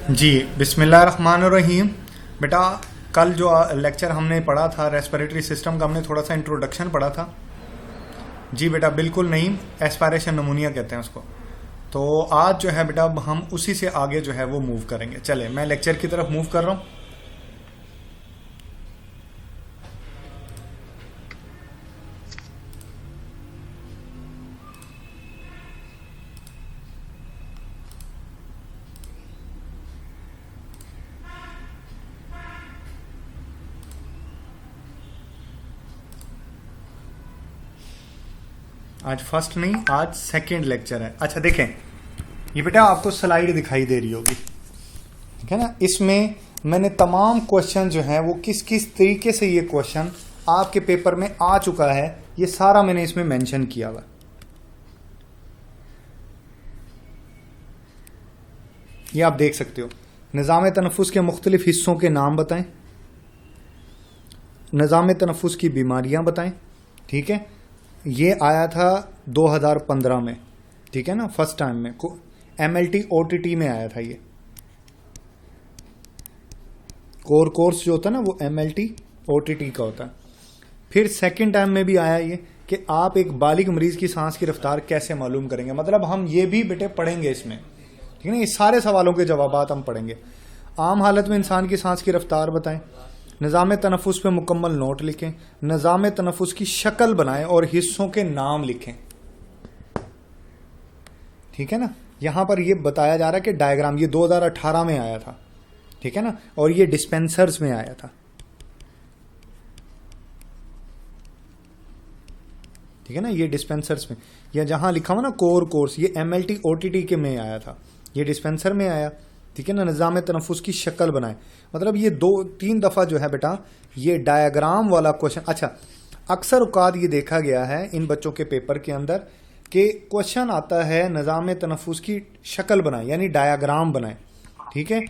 जी बिस्मिल्लाहिर्रहमानिर्रहीम। बेटा कल जो लेक्चर हमने पढ़ा था रेस्पिरेटरी सिस्टम का, हमने थोड़ा सा इंट्रोडक्शन पढ़ा था। जी बेटा बिल्कुल नहीं, एस्पायरेशन नमूनिया कहते हैं उसको। तो आज जो है बेटा हम उसी से आगे जो है वो मूव करेंगे। चले मैं लेक्चर की तरफ मूव कर रहा हूँ। आज फर्स्ट नहीं, आज सेकंड लेक्चर है। अच्छा देखें, ये बेटा आपको स्लाइड दिखाई दे रही होगी, ठीक है ना। इसमें मैंने तमाम क्वेश्चन जो हैं वो किस किस तरीके से ये क्वेश्चन आपके पेपर में आ चुका है, ये सारा मैंने इसमें मेंशन किया हुआ। ये आप देख सकते हो। निज़ाम तनफ़ुस के मुख्तलिफ हिस्सों के नाम बताएं, निज़ाम तनफ़ुस की बीमारियां बताएं, ठीक है। ये आया था 2015 में, ठीक है ना, फर्स्ट टाइम में MLT OTT में आया था। ये कोर कोर्स जो होता है ना वो MLT OTT का होता है। फिर सेकंड टाइम में भी आया ये कि आप एक बालिग मरीज की सांस की रफ्तार कैसे मालूम करेंगे। मतलब हम ये भी बेटे पढ़ेंगे इसमें, ठीक है ना। ये सारे सवालों के जवाबात हम पढ़ेंगे। आम हालत में इंसान की सांस की रफ्तार बताएं, निज़ाम तनफ़ुस पे मुकम्मल नोट लिखें, निज़ाम तनफ़ुस की शक्ल बनाएं और हिस्सों के नाम लिखें, ठीक है ना। यहां पर ये बताया जा रहा है कि डायग्राम ये 2018 में आया था, ठीक है ना, और ये डिस्पेंसर्स में आया था, ठीक है ना। ये डिस्पेंसर्स में या जहां लिखा हुआ ना कोर कोर्स, ये MLT OTT के में आया था, ये डिस्पेंसर में आया, ठीक है ना। निज़ाम तनफ़ुस की शक्ल बनाए, मतलब ये 2-3 दफ़ा जो है बेटा ये डायग्राम वाला क्वेश्चन। अच्छा, अक्सर औकात ये देखा गया है इन बच्चों के पेपर के अंदर कि क्वेश्चन आता है निज़ाम तनफ़ुस की शक्ल बनाए, यानी डायग्राम बनाए, ठीक है।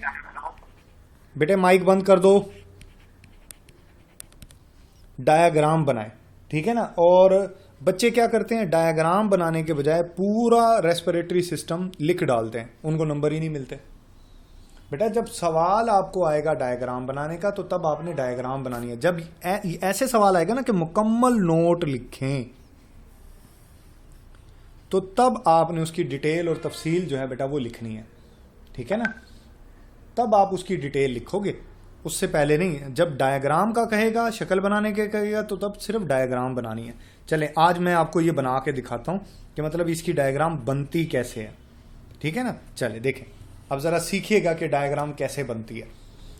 बेटे माइक बंद कर दो, डायग्राम बनाए, ठीक है ना। और बच्चे क्या करते हैं, डायग्राम बनाने के बजाय पूरा रेस्पिरेटरी सिस्टम लिख डालते हैं, उनको नंबर ही नहीं मिलते। बेटा जब सवाल आपको आएगा डायग्राम बनाने का तो तब आपने डायग्राम बनानी है। जब ऐसे सवाल आएगा ना कि मुकम्मल नोट लिखें, तो तब आपने उसकी डिटेल और तफसील जो है बेटा वो लिखनी है, ठीक है ना। तब आप उसकी डिटेल लिखोगे, उससे पहले नहीं। जब डायग्राम का कहेगा, शक्ल बनाने के कहेगा, तो तब सिर्फ डायग्राम बनानी है। चले आज मैं आपको ये बना के दिखाता हूं कि मतलब इसकी डायग्राम बनती कैसे है, ठीक है ना। चले देखें, अब जरा सीखिएगा कि डायग्राम कैसे बनती है,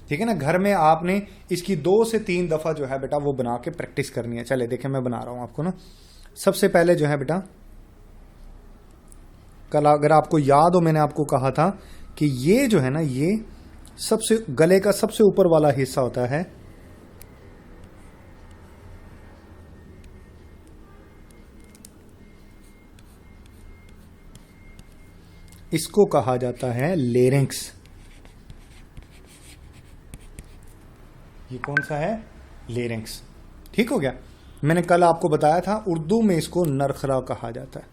ठीक है ना। घर में आपने इसकी 2 से 3 दफा जो है बेटा वो बना के प्रैक्टिस करनी है। चले देखें, मैं बना रहा हूं आपको ना। सबसे पहले जो है बेटा, कल अगर आपको याद हो मैंने आपको कहा था कि ये जो है ना, ये सबसे गले का सबसे ऊपर वाला हिस्सा होता है, इसको कहा जाता है लेरिंक्स। ये कौन सा है, लेरिंक्स, ठीक हो गया। मैंने कल आपको बताया था उर्दू में इसको नरखरा कहा जाता है,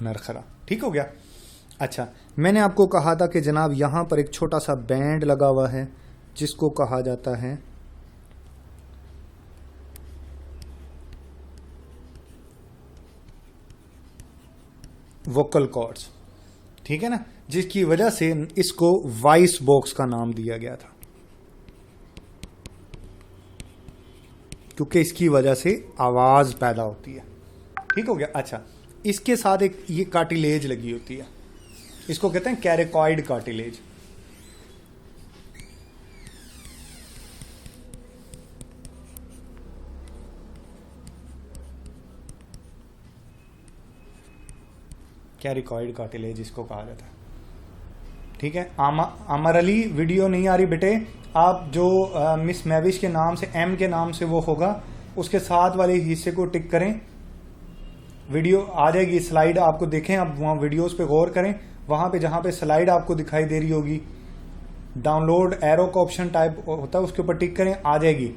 नरखरा, ठीक हो गया। अच्छा, मैंने आपको कहा था कि जनाब यहां पर एक छोटा सा बैंड लगा हुआ है जिसको कहा जाता है वोकल कॉर्ड्स, ठीक है ना, जिसकी वजह से इसको वॉइस बॉक्स का नाम दिया गया था, क्योंकि इसकी वजह से आवाज पैदा होती है, ठीक हो गया। अच्छा, इसके साथ एक ये कार्टिलेज लगी होती है, इसको कहते हैं कैरिकॉइड कार्टिलेज। कैरिकॉइड कार्टिलेज इसको कहा जाता है, ठीक है। अमर अली वीडियो नहीं आ रही बेटे, आप जो मिस मैविश के नाम से, M के नाम से वो होगा, उसके साथ वाले हिस्से को टिक करें, वीडियो आ जाएगी। स्लाइड आपको देखें, आप वहाँ वीडियोस पे गौर करें, वहाँ पे जहाँ पे स्लाइड आपको दिखाई दे रही होगी, डाउनलोड एरो का ऑप्शन टाइप होता है, उसके ऊपर टिक करें, आ जाएगी।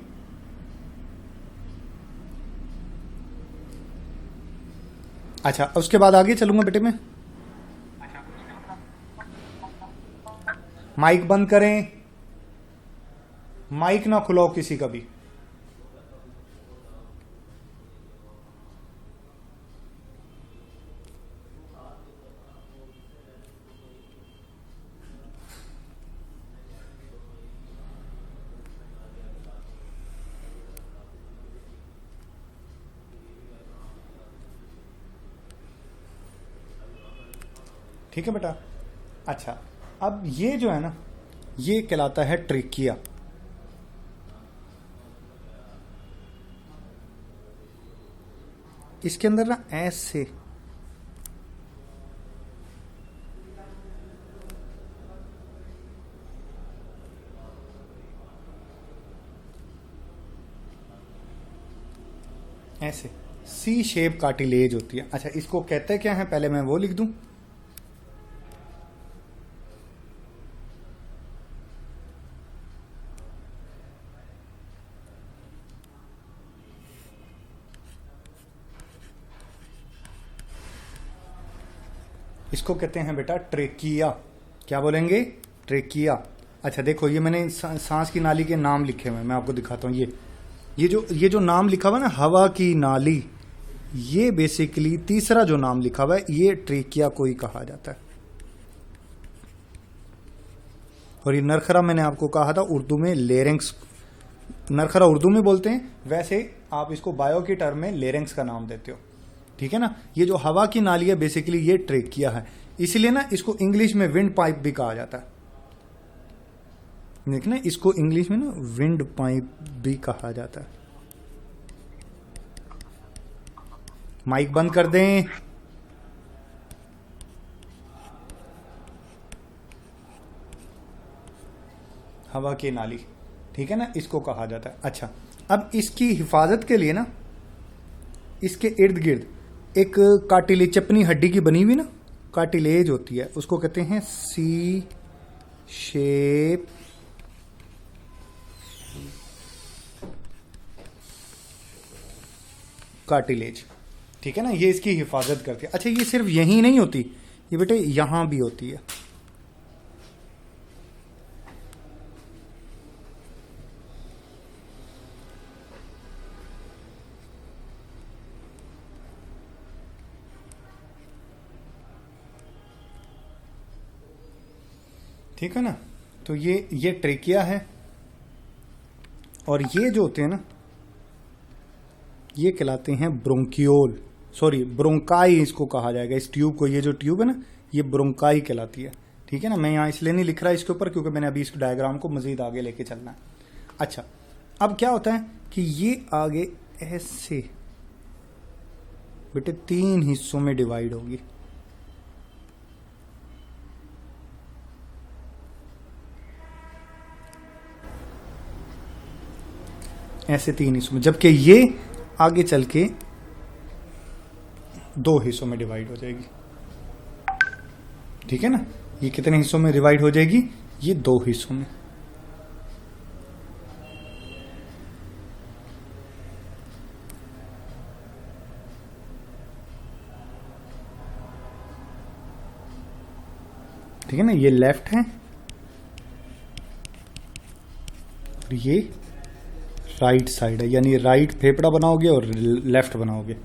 अच्छा, उसके बाद आगे चलूंगा बेटे मैं। माइक बंद करें, माइक ना खुलाओ किसी का भी। ठीक है बेटा। अच्छा, अब ये जो है ना, ये कहलाता है ट्रेकिया। इसके अंदर ना ऐसे ऐसे सी शेप कार्टिलेज होती है। अच्छा, इसको कहते क्या है, पहले मैं वो लिख दूं। इसको कहते हैं बेटा ट्रेकिया। क्या बोलेंगे? ट्रेकिया। अच्छा देखो, ये मैंने सांस की नाली के नाम लिखे हुए हैं, मैं आपको दिखाता हूँ। ये जो नाम लिखा हुआ है ना, हवा की नाली, ये बेसिकली तीसरा जो नाम लिखा हुआ है, ये ट्रेकिया को ही कहा जाता है। और ये नरखरा मैंने आपको कहा था उर्दू में लेरेंक्स, नरखरा उर्दू में बोलते हैं, वैसे आप इसको बायो की टर्म में लेरेंक्स का नाम देते हो। ठीक है ना। ये जो हवा की नाली है बेसिकली ये ट्रेकिया है, इसलिए ना इसको इंग्लिश में विंड पाइप भी कहा जाता है। देखना, इसको इंग्लिश में ना विंड पाइप भी कहा जाता है। माइक बंद कर दें। हवा की नाली, ठीक है ना, इसको कहा जाता है। अच्छा, अब इसकी हिफाजत के लिए ना, इसके इर्द गिर्द एक कार्टिलेज, चपनी हड्डी की बनी हुई ना कार्टिलेज होती है, उसको कहते हैं सी शेप कार्टिलेज। ठीक है ना, ये इसकी हिफाजत करती है। अच्छा, ये सिर्फ यही नहीं होती, ये बेटे यहां भी होती है। ठीक है ना। तो ये ट्रेकिया है, और ये जो होते हैं ना, ये कहलाते हैं ब्रोंकियोल, सॉरी ब्रोंकाई इसको कहा जाएगा। इस ट्यूब को, ये जो ट्यूब है ना, ये ब्रोंकाई कहलाती है। ठीक है ना। मैं यहाँ इसलिए नहीं लिख रहा इसके ऊपर, क्योंकि मैंने अभी इस डायग्राम को मजीद आगे लेके चलना है। अच्छा, अब क्या होता है कि ये आगे ऐसे बेटे 3 हिस्सों में डिवाइड होगी। ऐसे 3 हिस्सों में, जबकि ये आगे चल के 2 हिस्सों में डिवाइड हो जाएगी। ठीक है ना। ये कितने हिस्सों में डिवाइड हो जाएगी? ये 2 हिस्सों में। ठीक है ना। ये लेफ्ट है और ये राइट साइड है, यानी राइट फेफड़ा बनाओगे और लेफ्ट बनाओगे,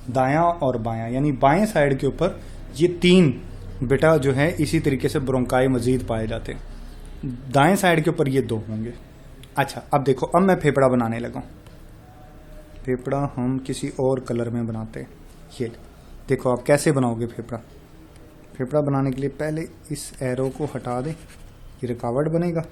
दायां और बायां, यानी बाएं साइड के ऊपर ये 3 बेटा जो है इसी तरीके से ब्रोंकाई मजीद पाए जाते हैं। दाएं साइड के ऊपर ये 2 होंगे। अच्छा, अब देखो, अब मैं फेफड़ा बनाने लगा। फेफड़ा हम किसी और कलर में बनाते हैं। ये देखो, आप कैसे बनाओगे फेफड़ा। फेफड़ा बनाने के लिए पहले इस एरो को हटा दें, ये रुकावट बनेगा।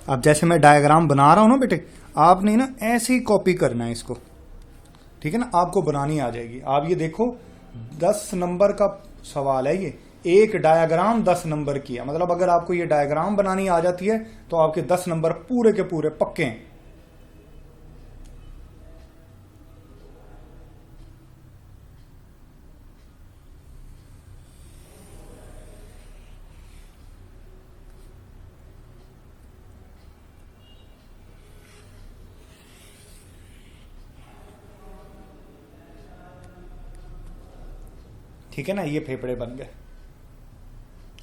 अब जैसे मैं डायग्राम बना रहा हूं ना बेटे, आपने ना ऐसे ही कॉपी करना है इसको। ठीक है ना, आपको बनानी आ जाएगी। आप ये देखो, 10 नंबर का सवाल है ये, एक डायग्राम 10 नंबर की है। मतलब अगर आपको ये डायग्राम बनानी आ जाती है तो आपके 10 नंबर पूरे के पूरे पक्के हैं। ठीक है ना, ये फेफड़े बन गए।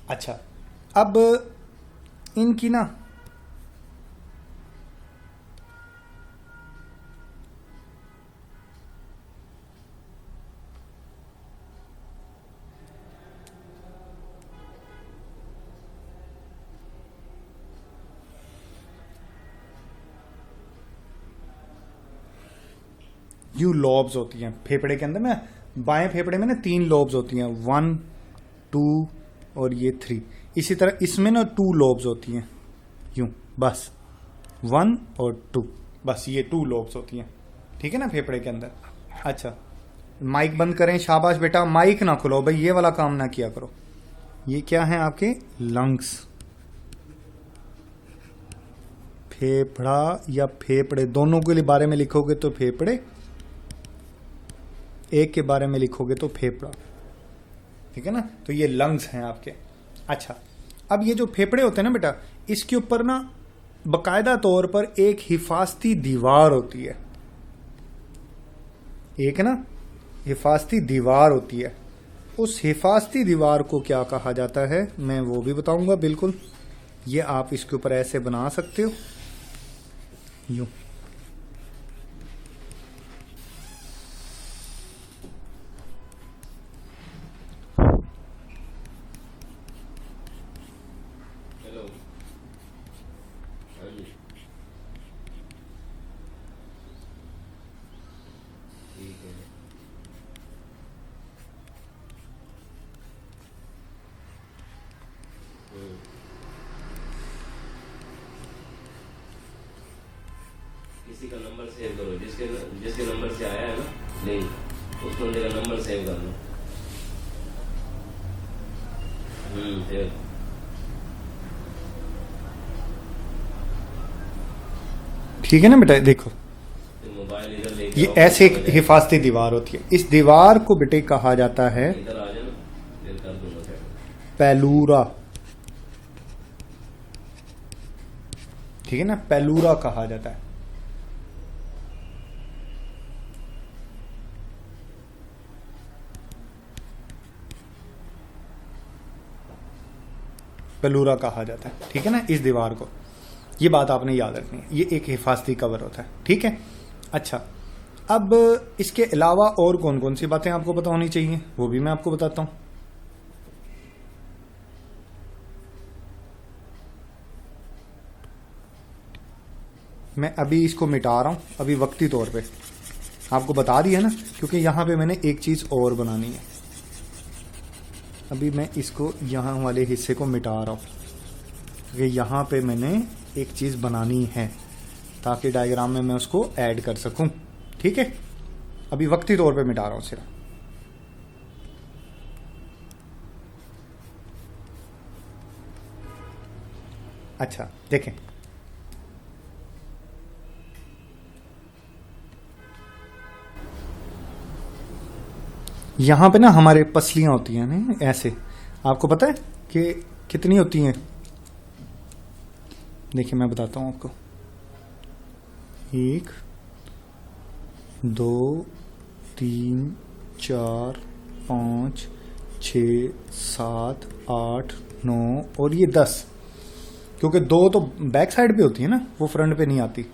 अच्छा, अब इनकी ना यू लॉब्स होती हैं फेफड़े के अंदर में। बाएं फेफड़े में ना 3 लॉब्स होती हैं, 1 2 और ये 3। इसी तरह इसमें ना 2 लॉब्स होती हैं, यूं बस 1 और 2, बस ये 2 लॉब्स होती हैं, ठीक है ना, फेफड़े के अंदर। अच्छा, माइक बंद करें, शाबाश बेटा, माइक ना खुलो भाई, ये वाला काम ना किया करो। ये क्या है आपके लंग्स, फेफड़ा या फेफड़े दोनों के लिए बारे में लिखोगे तो फेफड़े, एक के बारे में लिखोगे तो फेफड़ा, ठीक है ना, तो ये लंग्स हैं आपके। अच्छा, अब ये जो फेफड़े होते हैं ना बेटा, इसके ऊपर ना बकायदा तौर पर एक हिफाजती दीवार होती है, एक ना हिफाजती दीवार होती है। उस हिफाजती दीवार को क्या कहा जाता है मैं वो भी बताऊंगा बिल्कुल। ये आप इसके ऊपर ऐसे बना सकते हो, यूं। किसी का नंबर सेव करो, जिसके जिसके नंबर से आया है ना लिंक, उस बंदे का नंबर सेव कर लो। फिर ठीक है ना बेटा, देखो मोबाइल इधर लेके ये ऐसे एक हिफाजती दीवार होती है। इस दीवार को बेटे कहा जाता है इधर आ जाना, फिर कर दूंगा। पैलूरा, ठीक है ना, पैलूरा कहा जाता है। पेलूरा कहा जाता है, ठीक है ना, इस दीवार को। ये बात आपने याद रखनी है, ये एक हिफाजती कवर होता है, ठीक है। अच्छा, अब इसके अलावा और कौन कौन सी बातें आपको पता होनी चाहिए वो भी मैं आपको बताता हूं। मैं अभी इसको मिटा रहा हूं, अभी वक्ती तौर पे आपको बता दिया ना, क्योंकि यहां पे मैंने एक चीज और बनानी है। अभी मैं इसको यहाँ वाले हिस्से को मिटा रहा हूँ, क्योंकि यहाँ पे मैंने एक चीज़ बनानी है ताकि डायग्राम में मैं उसको ऐड कर सकूँ, ठीक है। अभी वक्ती तौर पे मिटा रहा हूँ सिर्फ। अच्छा देखें, यहाँ पे ना हमारे पसलियाँ होती हैं ना ऐसे, आपको पता है कि कितनी होती हैं? देखिए मैं बताता हूँ आपको, 1 2 3 4 5 6 7 8 9 और ये 10, क्योंकि 2 तो बैक साइड पे होती है ना, वो फ्रंट पे नहीं आती।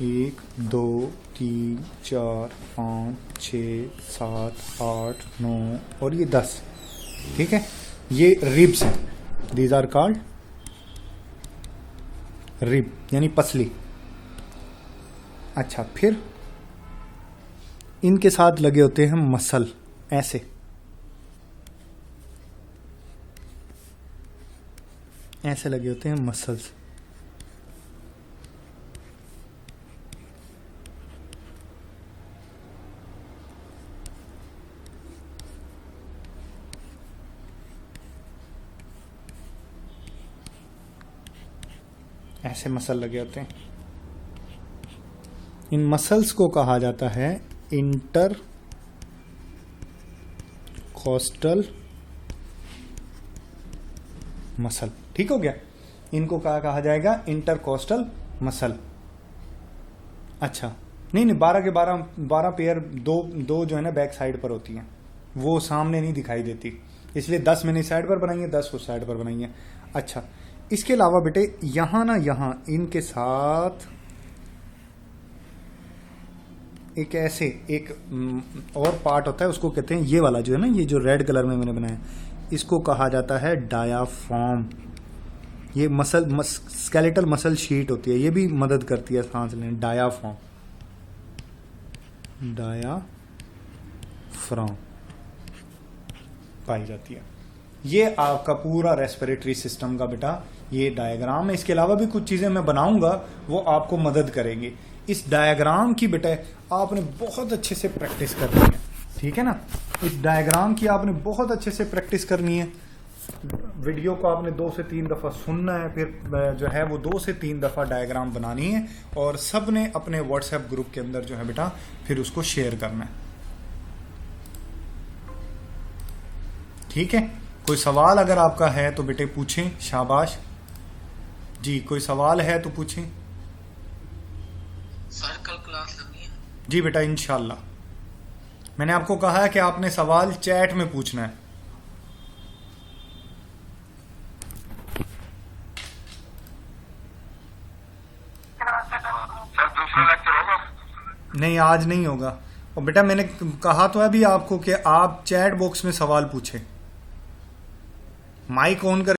1 2 3 4 5 6 7 8 9 और ये 10, ठीक है। ये रिब्स हैं, दीज आर कॉल्ड रिब, यानी पसली। अच्छा, फिर इनके साथ लगे होते हैं मसल, ऐसे ऐसे लगे होते हैं मसल्स। ऐसे मसल लगे होते हैं। इन मसल्स को कहा जाता है इंटर कोस्टल मसल, ठीक हो गया। इनको क्या कहा जाएगा? Intercostal muscle. अच्छा, नहीं 12 के 12 पेयर, दो जो है ना बैक साइड पर होती हैं, वो सामने नहीं दिखाई देती, इसलिए 10 मैंने साइड पर बनाई है, 10 उस साइड पर बनाई है। अच्छा, इसके अलावा बेटे यहाँ ना, यहाँ इनके साथ एक ऐसे एक और पार्ट होता है, उसको कहते हैं, ये वाला जो है ना, ये जो रेड कलर में मैंने बनाया, इसको कहा जाता है डायाफ्राम। ये स्केलेटल मसल शीट होती है, ये भी मदद करती है सांस लेने। डायाफ्राम, डायाफ्राम पाई जाती है। ये आपका पूरा रेस्पिरेटरी सिस्टम का बेटा ये डायग्राम है। इसके अलावा भी कुछ चीजें मैं बनाऊंगा, वो आपको मदद करेंगी। इस डायग्राम की बेटा आपने बहुत अच्छे से प्रैक्टिस करनी है, ठीक है ना। इस डायग्राम की आपने बहुत अच्छे से प्रैक्टिस करनी है। वीडियो को आपने 2 से 3 दफ़ा सुनना है, फिर जो है वो 2 से 3 दफ़ा डायग्राम बनानी है, और सब ने अपने व्हाट्सएप ग्रुप के अंदर जो है बेटा फिर उसको शेयर करना है, ठीक है। कोई सवाल अगर आपका है तो बेटे पूछें, शाबाश जी। कोई सवाल है तो पूछें। सर कल क्लास लगनी है? जी बेटा इंशाल्लाह। मैंने आपको कहा है कि आपने सवाल चैट में पूछना है। सर दूसरा लेक्चर होगा? नहीं, आज नहीं होगा। और बेटा मैंने कहा तो है भी आपको कि आप चैट बॉक्स में सवाल पूछें, माइक ऑन कर